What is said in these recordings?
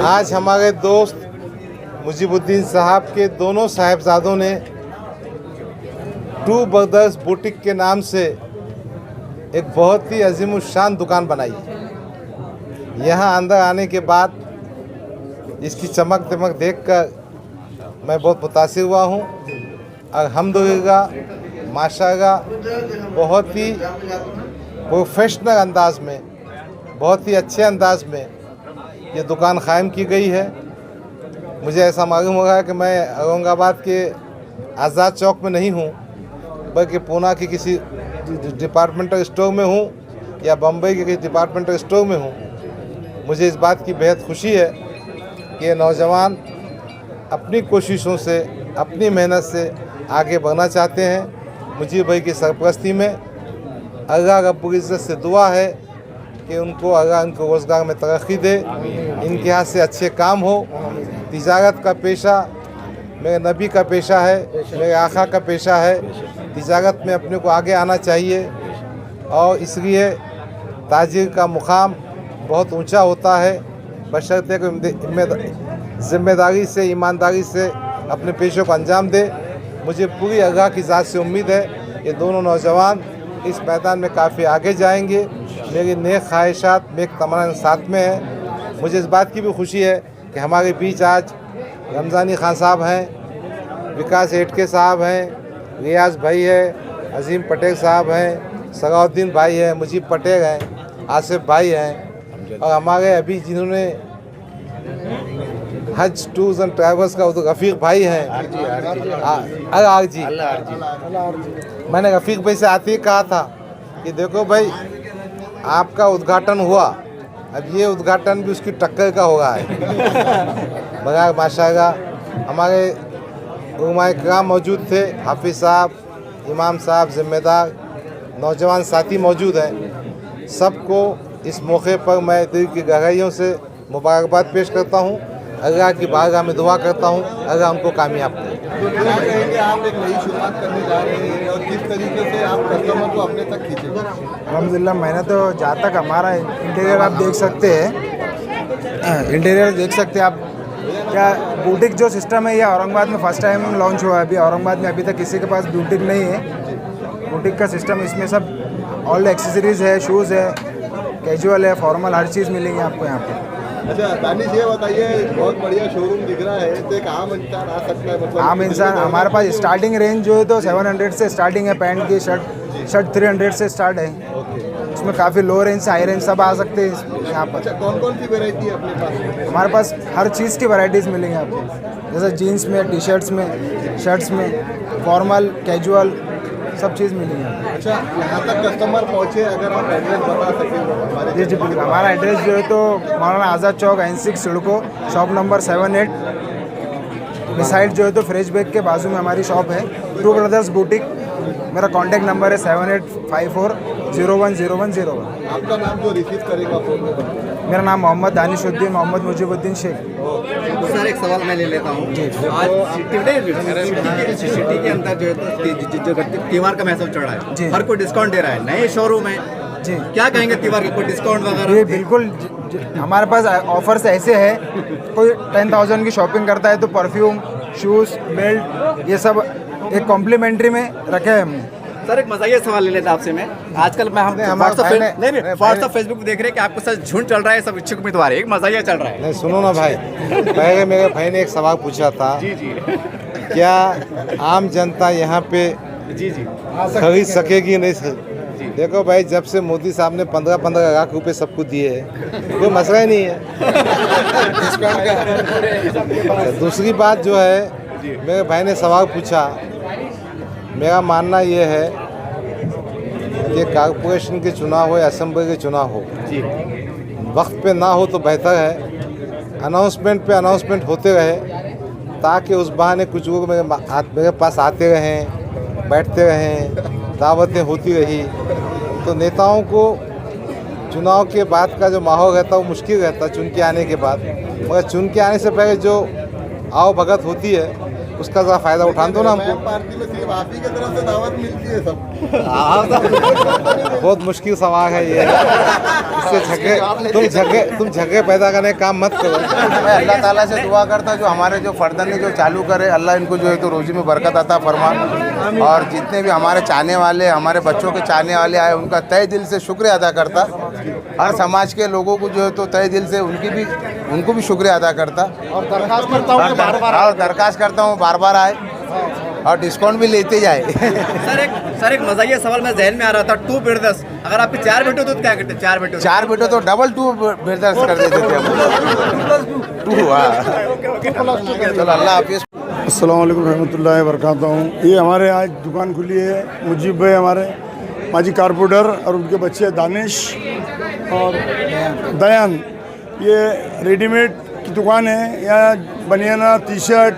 आज हमारे दोस्त मुजीबुद्दीन साहब के दोनों साहिबजादों ने टू ब्रदर्स बुटीक के नाम से एक बहुत ही अजीमुशान दुकान बनाई। यहाँ अंदर आने के बाद इसकी चमक दमक देखकर मैं बहुत मुतासिर हुआ हूँ। अल्हम्दुलिल्लाह माशाअल्लाह बहुत ही प्रोफेशनल अंदाज में, बहुत ही अच्छे अंदाज में ये दुकान कायम की गई है। मुझे ऐसा मालूम हो रहा है कि मैं औरंगाबाद के आज़ाद चौक में नहीं हूँ, बल्कि पूना के किसी डिपार्टमेंटल स्टोर में हूँ या बम्बई के किसी डिपार्टमेंटल स्टोर में हूँ। मुझे इस बात की बेहद खुशी है कि ये नौजवान अपनी कोशिशों से, अपनी मेहनत से आगे बढ़ना चाहते हैं। मुझे भाई की सरपरस्ती में अल्लाह रब्बुल इज़्ज़त से दुआ है कि उनको अल्लाह उनको रोज़गार में तरक्की दे, इनके हाथ से अच्छे काम हो। तिजारत का पेशा मेरे नबी का पेशा है, मेरे आका का पेशा है। तिजारत में अपने को आगे आना चाहिए और इसलिए ताजिर का मुकाम बहुत ऊंचा होता है, बशर्ते कि ज़िम्मेदारी से, ईमानदारी से अपने पेशों को अंजाम दे। मुझे पूरी अल्लाह की ज़ात से उम्मीद है कि दोनों नौजवान इस मैदान में काफ़ी आगे जाएंगे। मेरी नेक ख्वाहिशात, नेक तमन्ना साथ में है। मुझे इस बात की भी खुशी है कि हमारे बीच आज रमज़ानी खान साहब हैं, विकास एटके साहब हैं, रियाज भाई है, अजीम पटेल साहब हैं, सगाउद्दीन भाई हैं, मुजीब पटेल हैं, आसिफ भाई हैं, और हमारे अभी जिन्होंने हज टूर्स एंड ट्रैवल्स का रफ़ीक भाई हैं, आर जी। मैंने रफ़ीक भाई से आते ही कहा था कि देखो भाई आपका उद्घाटन हुआ, अब ये उद्घाटन भी उसकी टक्कर का हो रहा है। मगर माशाअल्लाह हमारे उलमाए किराम मौजूद थे, हाफिज़ साहब, इमाम साहब, ज़िम्मेदार नौजवान साथी मौजूद हैं। सबको इस मौके पर मैं दिल की गहराइयों से मुबारकबाद पेश करता हूँ। अल्लाह की बारगाह में दुआ करता हूँ अल्लाह उनको कामयाब करे। तो क्या कहेंगे, आप एक नई शुरुआत करने जा रहे हैं और किस तरीके से आप कस्टमर को अपने तक खींचेंगे? अल्हम्दुलिल्लाह मैंने तो जहाँ तक हमारा इंटीरियर आप देख सकते हैं, इंटीरियर देख सकते हैं आप। क्या बुटीक जो सिस्टम है ये औरंगाबाद में फर्स्ट टाइम लॉन्च हुआ है। अभी औरंगाबाद में अभी तक किसी के पास बुटीक नहीं है। बुटीक का सिस्टम इसमें सब ऑल एक्सेसरीज़ है, शूज़ है, कैजुअल है, फॉर्मल, हर चीज़ मिलेंगी आपको यहाँ पे। अच्छा दानिश, ये बताइए, बहुत बढ़िया शोरूम दिख रहा है, तो एक आम इंसान आ सकता है? मतलब आम इंसान, हमारे पास स्टार्टिंग रेंज जो है तो 700 से स्टार्टिंग है। पैंट की शर्ट 300 से स्टार्ट है। उसमें काफ़ी लो रेंज से हाई रेंज सब आ सकते हैं यहाँ पर। अच्छा, कौन कौन सी वेराइटी है अपने पास? हमारे पास हर चीज़ की वैरायटीज़ मिलेंगी आपको, जैसे जीन्स में, टी शर्ट्स में, शर्ट्स में, फॉर्मल, कैजुअल, सब चीज़ मिलेंगी। अच्छा, यहाँ तक कस्टमर पहुँचे, अगर आप एड्रेस बता सकें हमारे? जी बिल्कुल। हमारा एड्रेस जो है तो मौलाना आज़ाद चौक N6 CIDCO, shop number 78। Beside जो है तो फ्रेश बैग के बाजू में हमारी शॉप है, टू ब्रदर्स बुटीक। मेरा कॉन्टैक्ट नंबर है 7854010101। आपका नाम जो रिसीव करेगा फोन में? मेरा नाम मोहम्मद दानिशुद्दीन मोहम्मद मुजीबुद्दीन शेख। सर एक सवाल मैं ले लेता हूँ। आज सिटी के अंदर जो है जो त्योहार का महसूस चल रहा है, हर कोई डिस्काउंट दे रहा है, नए शोरूम है जी, क्या कहेंगे त्योहार के कोई डिस्काउंट वगैरह? ये बिल्कुल हमारे पास ऑफर्स ऐसे हैं, कोई 10,000 की शॉपिंग करता है तो परफ्यूम, शूज़, बेल्ट, ये सब एक कॉम्प्लीमेंट्री में रखे हैं हमने। सर एक मज़ाहिया सवाल ले लेता आपसे मैं। आजकल मैं हम व्हाट्सएप फेसबुक देख रहे हैं कि आपको सर झुंड चल रहा है, सब इच्छुक उम्मीदवार है, एक मज़ाहिया चल रहा है। नहीं सुनो ना भाई, पहले मेरे भाई ने एक सवाल पूछा था, जी जी क्या आम जनता यहाँ पे जी जी खरीद सकेगी नहीं सकेगी? देखो भाई, जब से मोदी साहब ने 15-15 लाख रुपए सबको दिए है, कोई मसला ही नहीं है। दूसरी बात जो है, मेरे भाई ने सवाल पूछा, मेरा मानना ये है कि कॉरपोरेशन के चुनाव हो या असेंबली के चुनाव हो, वक्त पे ना हो तो बेहतर है। अनाउंसमेंट पे अनाउंसमेंट होते रहे, ताकि उस बहाने कुछ लोग मेरे पास आते रहें, बैठते रहें, दावतें होती रही। तो नेताओं को चुनाव के बाद का जो माहौल रहता है वो मुश्किल रहता है चुन के आने के बाद, मगर चुन के आने से पहले जो आओ भगत होती है उसका ज़रा फ़ायदा उठाने दो ना हमको। पार्टी में सिर्फ आप ही की तरफ से दावत मिलती है सब। बहुत मुश्किल सवाल है ये, इससे तुम झगड़े पैदा करने का काम मत करो। मैं अल्लाह ताला से दुआ करता जो हमारे जो फर्जंद जो चालू करे, अल्लाह इनको जो है तो रोजी में बरकत अता फरमा, और जितने भी हमारे चाहने वाले, हमारे बच्चों के चाहने वाले आए, उनका तहे दिल से शुक्रिया अदा करता। हर समाज के लोगों को जो है तो तहे दिल से उनको भी शुक्रिया अदा करता, और दरखास्त करता हूँ बार बार आए और डिस्काउंट भी लेते जाए। सर एक मज़ाहिया सवाल मैं जहन में आ रहा था, 2 ब्रदर्स, अगर आपके 4 बेटे तो क्या करते? 4 बेटे तो डबल 2 ब्रदर्स कर देते थे हम। 2 चलो अल्लाह हाफिज़। अस्सलाम वालेकुम रहमतुल्लाहि व बरकातहू। ये हमारे आज दुकान खुली है, मुजीब भाई हमारे माजी कारपोरेटर और उनके बच्चे दानिश और दयान। ये रेडीमेड की दुकान है, यहाँ बनियाना, टी शर्ट,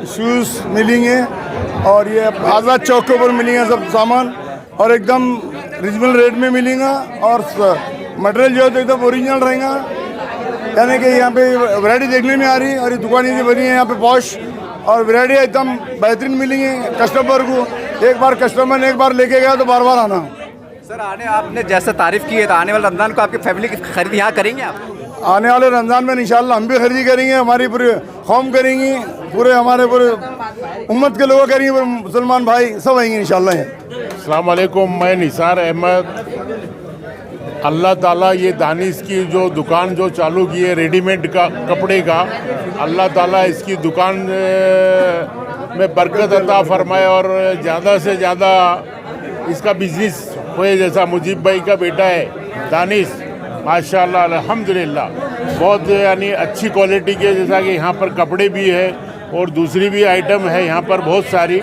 शूज़ मिलेंगे, और ये आज़ाद चौक के ऊपर मिलेंगे सब सामान, और एकदम रिजनेबल रेट में मिलेगा, और मटेरियल जो है तो एकदम ओरिजिनल रहेगा। यानी कि यहाँ पे वैरायटी देखने में आ रही है, और ये दुकान ये बनी है यहाँ पे पॉश, और वैरायटी एकदम बेहतरीन मिलेंगे कस्टमर को। एक बार कस्टमर ने एक बार लेके गया तो बार बार आना। सर आपने जैसे तारीफ़ की है, तो आने वाले रमज़ान को आपकी फैमिली की खरीद यहाँ करेंगे आप? आने वाले रमज़ान में इंशाल्लाह हम भी खरीदी करेंगे, हमारी पूरी कौम करेंगी, हमारे पूरे उम्मत के लोग करेंगे, मुसलमान भाई सब आएंगे इंशाल्लाह। अस्सलाम वालेकुम, मैं निसार अहमद। अल्लाह ताला ये दानिश की जो दुकान जो चालू की है रेडीमेड का कपड़े का, अल्लाह ताला इसकी दुकान में बरकत अता फरमाए, और ज़्यादा से ज़्यादा इसका बिजनेस होए। जैसा मुजीब भाई का बेटा है दानिश, माशाल्लाह अल्हम्दुलिल्लाह, बहुत यानी अच्छी क्वालिटी के, जैसा कि यहाँ पर कपड़े भी है और दूसरी भी आइटम है यहाँ पर बहुत सारी।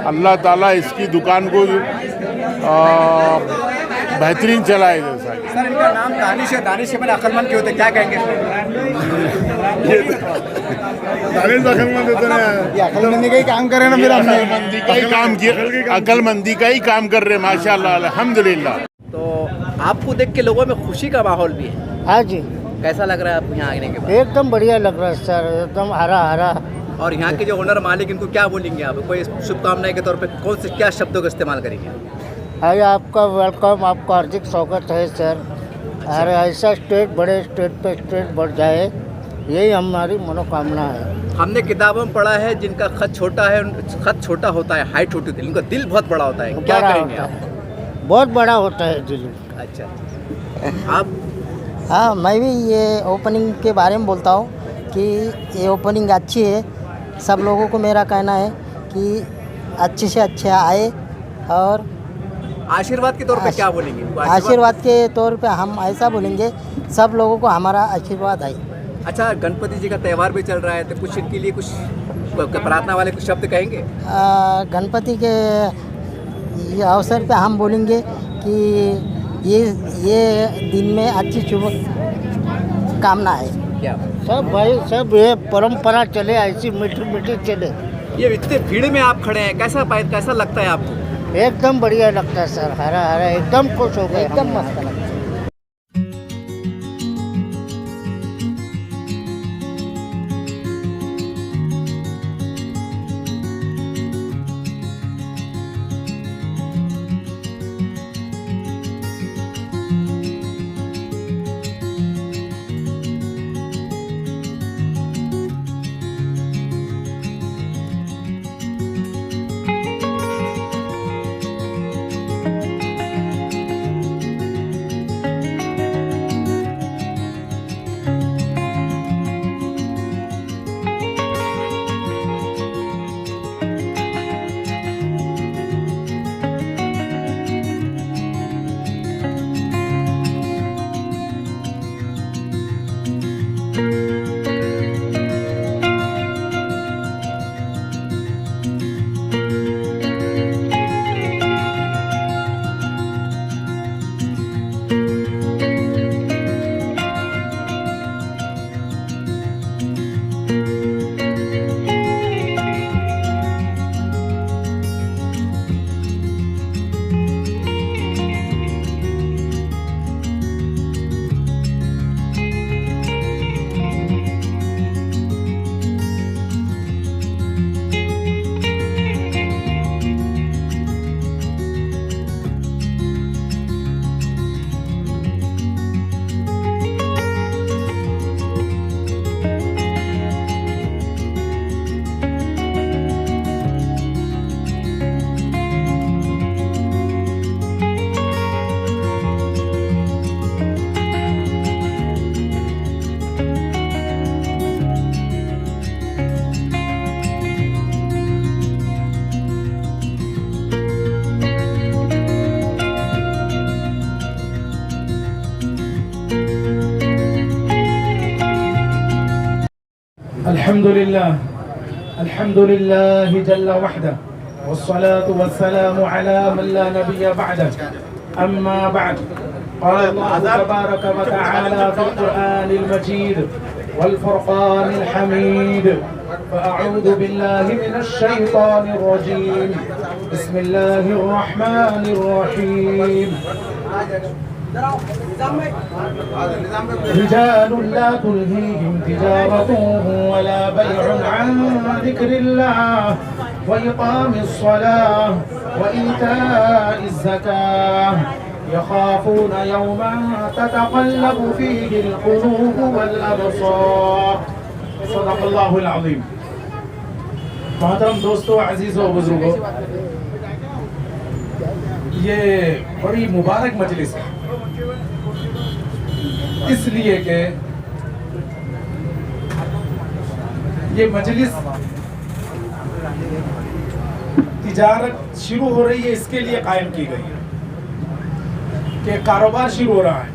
अल्लाह ताला इसकी दुकान को बेहतरीन चलाए। जैसा सर इनका नाम दानिश है, दानिश के मैंने अक्लमंद क्यों होते, क्या कहेंगे? दानिश अक्लमंद होते हैं, ये अक्लमंदी का ही काम कर रहे हैं ना, फिर अक्लमंदी का ही काम किया, अक्लमंदी का ही काम कर रहे हैं माशाल्लाह अल्हम्दुलिल्लाह। तो आपको देख के लोगों में खुशी का माहौल भी है? हाँ जी, कैसा लग रहा है आपको यहाँ आने के बाद? एकदम बढ़िया लग रहा है सर, एकदम हरा हरा। और यहाँ के जो ओनर मालिक, इनको क्या बोलेंगे आप? कोई शुभकामनाएं के तौर पे कौन से क्या शब्दों का इस्तेमाल करेंगे? हाय आपका वेलकम, आपका हार्दिक स्वागत है सर। अरे ऐसा बड़े स्टेट पे स्टेट बढ़ जाए, यही हमारी मनोकामना है। हमने किताबों में पढ़ा है जिनका खत छोटा है, खत छोटा होता है, हाइट छोटी होती है, इनका दिल बहुत बड़ा होता है, क्या बड़ा करेंगे होता आप? है, बहुत बड़ा होता है दिल। अच्छा, आप? हाँ, मैं भी ये ओपनिंग के बारे में बोलता हूँ कि ये ओपनिंग अच्छी है। सब लोगों को मेरा कहना है कि अच्छे से अच्छे आए, और आशीर्वाद के तौर पे क्या बोलेंगे? आशीर्वाद के तौर पे हम ऐसा बोलेंगे, सब लोगों को हमारा आशीर्वाद आए। अच्छा, गणपति जी का त्यौहार भी चल रहा है, तो कुछ इनके लिए कुछ प्रार्थना वाले कुछ शब्द कहेंगे? गणपति के ये अवसर पे हम बोलेंगे कि ये दिन में अच्छी शुभ कामना है। क्या सब भाई सब ये परंपरा चले, ऐसी मीठी मीठी चले। ये इतने भीड़ में आप खड़े हैं, कैसा लगता है आपको? एकदम बढ़िया लगता है सर, हरा हरा, एकदम खुश हो गए, एकदम मस्त लगता है। अल्हम्दुलिल्लाह जल्ला वहदा वस्सलातु वस्सलामु अला मन ला नबिय बअदा अम्मा बअद क़ाल अल्लाहु तबारक व तआला फ़िल क़ुरआनिल मजीद वल फ़ुरक़ानिल हमीद फ़अऊज़ु बिल्लाहि मिनश शैतानिर रजीम बिस्मिल्लाहिर रहमानिर रहीम रिजाल ला तुल्हीहिम तिजारतुहु वला बैउन अन ज़िक्रिल्लाह व इक़ामिस सलाह व ईताइज़ ज़काह यख़ाफ़ून यौमन ततक़ल्लबु फ़ीहिल क़ुलूब वल अबसार। सदक़ल्लाहुल अज़ीम। मोहतरम दोस्तों, अज़ीज़ों, बुज़ुर्गों, ये बड़ी मुबारक मजलिस है, इसलिए कि ये मजलिस तिजारत शुरू हो रही है, इसके लिए कायम की गई है कि कारोबार शुरू हो रहा है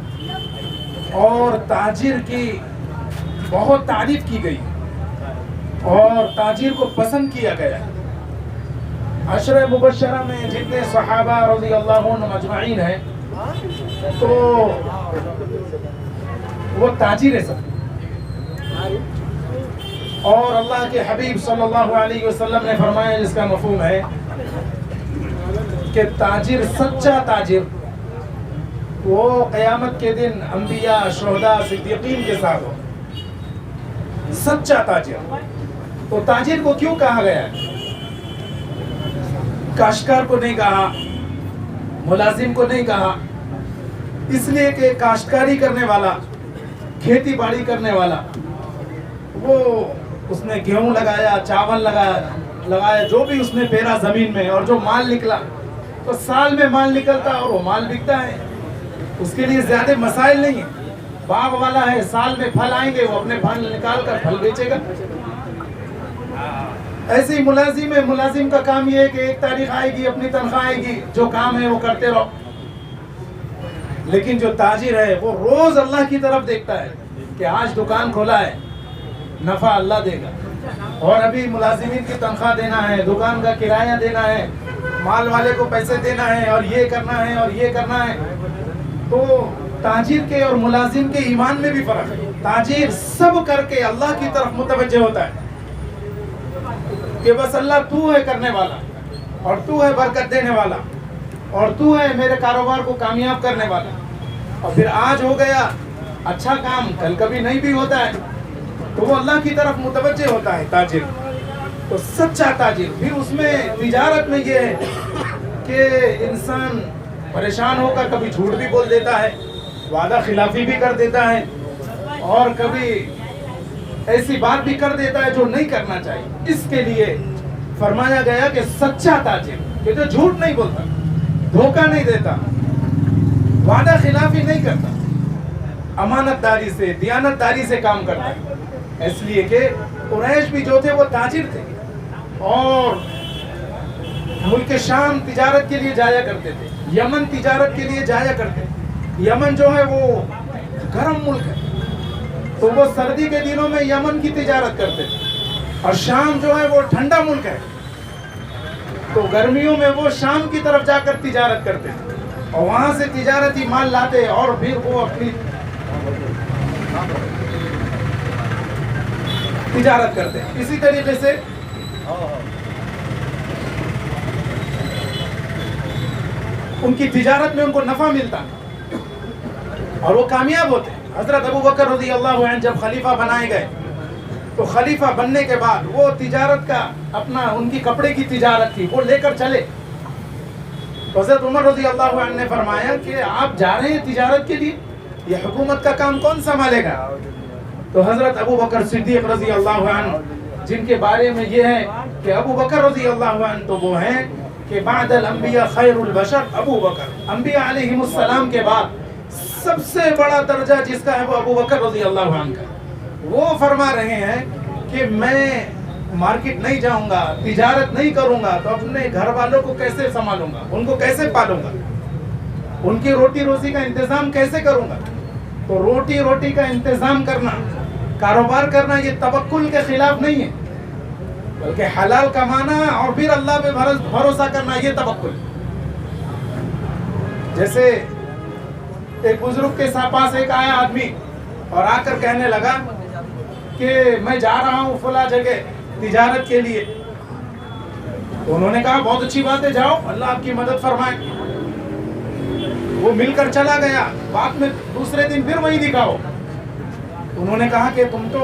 और ताजिर की बहुत तारीफ की गई और ताजिर को पसंद किया गया है। अशरे मुबशरा में जितने सहाबा रज़ियल्लाहु अन्हुम अजमाइन हैं, तो वो ताजिर है सब। और अल्लाह के हबीब सल्लल्लाहु अलैहि वसल्लम ने फरमाया, जिसका मफ़हूम है कि ताजिर, सच्चा ताजिर वो क़यामत के दिन अंबिया, शुहदा, सिद्दीकीन के साथ हो। सच्चा ताजिर। तो ताजिर को क्यों कहा गया है? काश्तकार को नहीं कहा, मुलाजिम को नहीं कहा, इसलिए कि काश्तकारी करने वाला, खेती बाड़ी करने वाला, वो उसने गेहूं लगाया, चावल लगाया, जो भी उसने पेरा जमीन में, और जो माल निकला, तो साल में माल निकलता और वो माल बिकता है, उसके लिए ज्यादा मसाइल नहीं है। बाग वाला है, साल में फल आएंगे, वो अपने फल निकाल कर फल बेचेगा। ऐसे ही मुलाजिम है, मुलाजिम का काम ये है कि 1 तारीख आएगी, अपनी तनख्वाह आएगी, जो काम है वो करते रहो। लेकिन जो ताजिर है वो रोज अल्लाह की तरफ देखता है कि आज दुकान खोला है, नफा अल्लाह देगा, और अभी मुलाजिमीन की तनख्वाह देना है, दुकान का किराया देना है, माल वाले को पैसे देना है, और ये करना है और ये करना है। तो ताजिर के और मुलाजिम के ईमान में भी फर्क है। ताजिर सब करके अल्लाह की तरफ मुतवज्जे होता है कि बस अल्लाह तू है करने वाला, और तू है बरकत देने वाला, और तू है मेरे कारोबार को कामयाब करने वाला। और फिर आज हो गया अच्छा काम, कल कभी नहीं भी होता है, तो वो अल्लाह की तरफ मुतवज्जे होता है ताजिर। तो सच्चा ताजिर। फिर उसमें तिजारत में ये है कि इंसान परेशान होकर कभी झूठ भी बोल देता है, वादा खिलाफी भी कर देता है, और कभी ऐसी बात भी कर देता है जो नहीं करना चाहिए। इसके लिए फरमाया गया कि सच्चा ताजिर, कि जो झूठ नहीं बोलता, धोखा नहीं देता, वादा खिलाफी नहीं करता, अमानतदारी से, दियानतदारी से काम करता है। इसलिए कि कुरैश भी जो थे वो ताजिर थे, और मुल्क शाम तिजारत के लिए जाया करते थे, यमन तिजारत के लिए जाया करते थे। यमन जो है वो गर्म मुल्क है, तो वो सर्दी के दिनों में यमन की तिजारत करते थे, और शाम जो है वो ठंडा मुल्क है, तो गर्मियों में वो शाम की तरफ जाकर तिजारत करते थे, और वहां से तिजारती माल लाते, और फिर वो अपनी तिजारत करते हैं। इसी तरीके से उनकी तिजारत में उनको नफा मिलता और वो कामयाब होते। हजरत अबू बकर रज़ियल्लाहु अन्हु जब खलीफा बनाए गए, तो खलीफा बनने के बाद वो तिजारत का अपना, उनकी कपड़े की तिजारत थी, वो लेकर चले। तो हजरत उमर रज़ियल्लाहु अन्हु ने फरमाया कि आप जा रहे हैं तिजारत के लिए, ये हुकूमत का काम कौन संभालेगा? तो हजरत अबू बकर सिद्दीक रज़ियल्लाहु अन्हु, जिनके बारे में ये है कि अबू बकर रज़ियल्लाहु अन्हु तो वो हैं कि बादल अंबिया खैरुल बशर अबू बकर, अंबिया अलैहिमुस्सलाम के बाद सबसे बड़ा दर्जा जिसका है वो अबू बकर रज़ियल्लाहु अन्हु का। वो फरमा रहे हैं कि मैं मार्केट नहीं जाऊंगा, तिजारत नहीं करूंगा, तो अपने घर वालों को कैसे संभालूंगा, उनको कैसे पालूंगा, उनकी रोटी रोजी का इंतजाम कैसे करूंगा? तो रोटी का इंतजाम करना कारोबार करना ये तवक्कुल के खिलाफ नहीं है, बल्कि हलाल कमाना और फिर अल्लाह पे भरोसा करना ये तवक्कुल। जैसे एक बुजुर्ग के पास एक आया आदमी और आकर कहने लगा कि मैं जा रहा हूँ फला जगह तिजारत के लिए। तो उन्होंने कहा बहुत अच्छी बात है, जाओ, अल्लाह आपकी मदद फरमाए। वो मिलकर चला गया, बाद में दूसरे दिन फिर वही दिखाओ। उन्होंने कहा कि तुम तो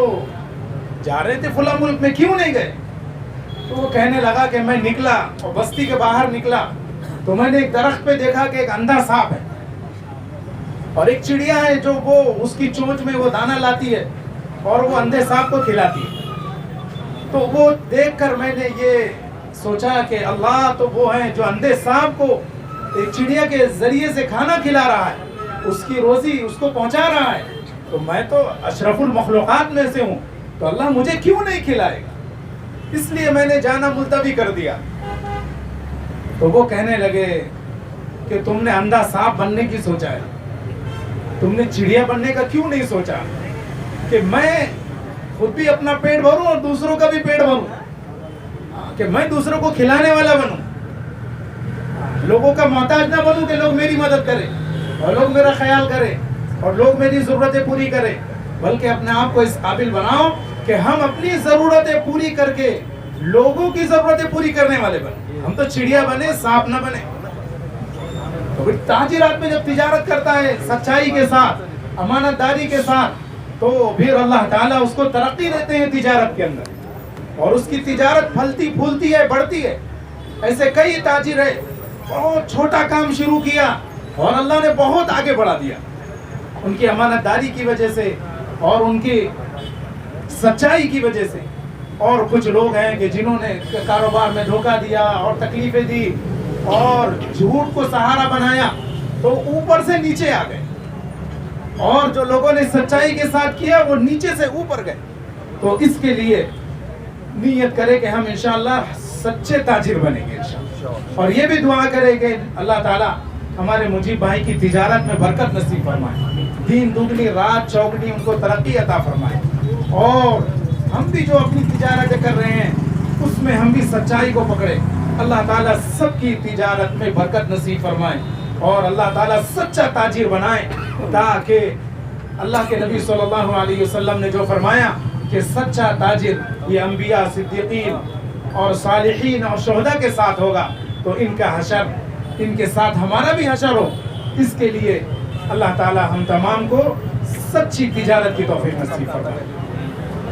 जा रहे थे फला मुल्क में, क्यों नहीं गए? तो वो कहने लगा कि मैं निकला और बस्ती के बाहर निकला तो मैंने एक दरख्त पे देखा कि एक अंधा सांप है और एक चिड़िया है जो वो उसकी चोंच में वो दाना लाती है और वो अंधे सांप को खिलाती है। तो वो देखकर मैंने ये सोचा कि अल्लाह तो वो है जो अंधे सांप को एक चिड़िया के जरिए से खाना खिला रहा है, उसकी रोजी उसको पहुंचा रहा है, तो मैं तो अशरफुल मखलूकात में से हूँ, तो अल्लाह मुझे क्यों नहीं खिलाएगा? इसलिए मैंने जाना मुलतवी कर दिया। तो वो कहने लगे कि तुमने अंधा सांप बनने की सोचा है, तुमने चिड़िया बनने का क्यों नहीं सोचा कि मैं खुद भी अपना पेट भरूं और दूसरों का भी पेट भरूं, कि मैं दूसरों को खिलाने वाला बनूं, लोगों का मोहताज ना बनूं कि लोग मेरी मदद करें और लोग मेरा ख्याल करें और लोग मेरी ज़रूरतें पूरी करें, बल्कि अपने आप को इस काबिल बनाओ कि हम अपनी ज़रूरतें पूरी करके लोगों की ज़रूरतें पूरी करने वाले बने। हम तो चिड़िया बने, सांप ना बने। तो फिर ताजिरात में जब तिजारत करता है सच्चाई के साथ, अमानतदारी के साथ, तो फिर अल्लाह ताला उसको तरक्की देते हैं तिजारत के अंदर और उसकी तिजारत फलती फूलती है, बढ़ती है। ऐसे कई ताजिर है, बहुत छोटा काम शुरू किया और अल्लाह ने बहुत आगे बढ़ा दिया उनकी अमानतदारी की वजह से और उनकी सच्चाई की वजह से। और कुछ लोग हैं कि जिन्होंने कारोबार में धोखा दिया और तकलीफें दी और झूठ को सहारा बनाया, तो ऊपर से नीचे आ गए, और जो लोगों ने सच्चाई के साथ किया वो नीचे से ऊपर गए। तो इसके लिए नियत करें कि हम इंशाअल्लाह सच्चे ताजिर बनेंगे इंशाअल्लाह, और ये भी दुआ करें कि अल्लाह ताला हमारे मुजीब भाई की तिजारत में बरकत नसीब फरमाए, दिन दुगनी रात चौगनी उनको तरक्की अता फरमाए, और हम भी जो अपनी तिजारत कर रहे हैं उसमें हम भी सच्चाई को पकड़े। अल्लाह ताला सबकी तिजारत में बरकत नसीब फरमाए और अल्लाह ताला सच्चा ताजिर बनाए, ताकि अल्लाह के नबी सल्लल्लाहु अलैहि वसल्लम ने जो फरमाया कि सच्चा ताजिर ये अंबिया, सिद्दीकीन और सालिहीन और शुहदा के साथ होगा, तो इनका हशर, इनके साथ हमारा भी हशर हो। इसके लिए अल्लाह ताला हम तमाम को सच्ची तिजारत की तौफीक नसीब फरमाए।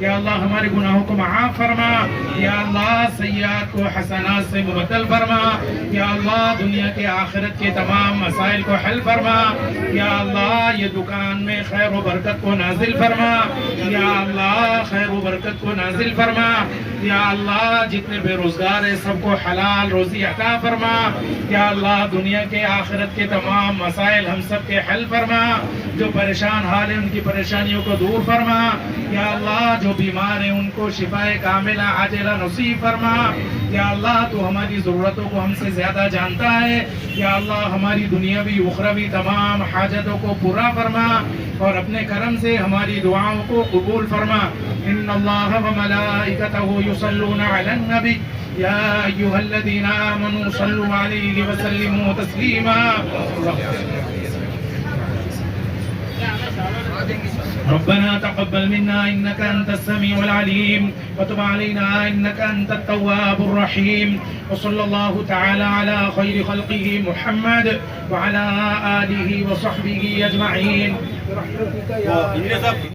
या अल्लाह हमारे गुनाहों को माफ़ फरमा, या अल्लाह सय्यात को हसनात से मुबद्दल फरमा, या अल्लाह दुनिया के आखिरत के तमाम मसाइल को हल फरमा, या अल्लाह ये दुकान में खैर व बरकत को नाजिल फरमा, या अल्लाह खैर व बरकत को नाजिल फरमा, या अल्लाह जितने बेरोजगार है सबको हलाल रोजी अता फरमा, या अल्लाह दुनिया के आखिरत के तमाम मसाइल हम सब के हल फरमा, जो परेशान हाल है उनकी परेशानियों को दूर फरमा, या अल्लाह जो बीमार है उनको शिफाए कामिला आजिला नसीब फरमा। या अल्लाह तू हमारी ज़रूरतों को हमसे ज़्यादा जानता है। या अल्लाह हमारी दुनियावी उखरवी तमाम हाजतों को पूरा फरमा और अपने करम से हमारी दुआओं को कबूल फरमा। इन्नल्लाह व मलाइकतहु युसल्लूना अलन नबी या अय्युहल्लज़ीना आमनू सल्लु अलैहि व सल्लिमू तस्लीमा। रब्बना तक़ब्बल मिन्ना इन्नका अंतस समीउल अलीम व तुब अलैना इन्नका अंतत तव्वाबुर रहीम। व सल्लल्लाहु तआला अला खैरि खल्क़िही मुहम्मद व अला आलिहि व सहबिही अजमईन।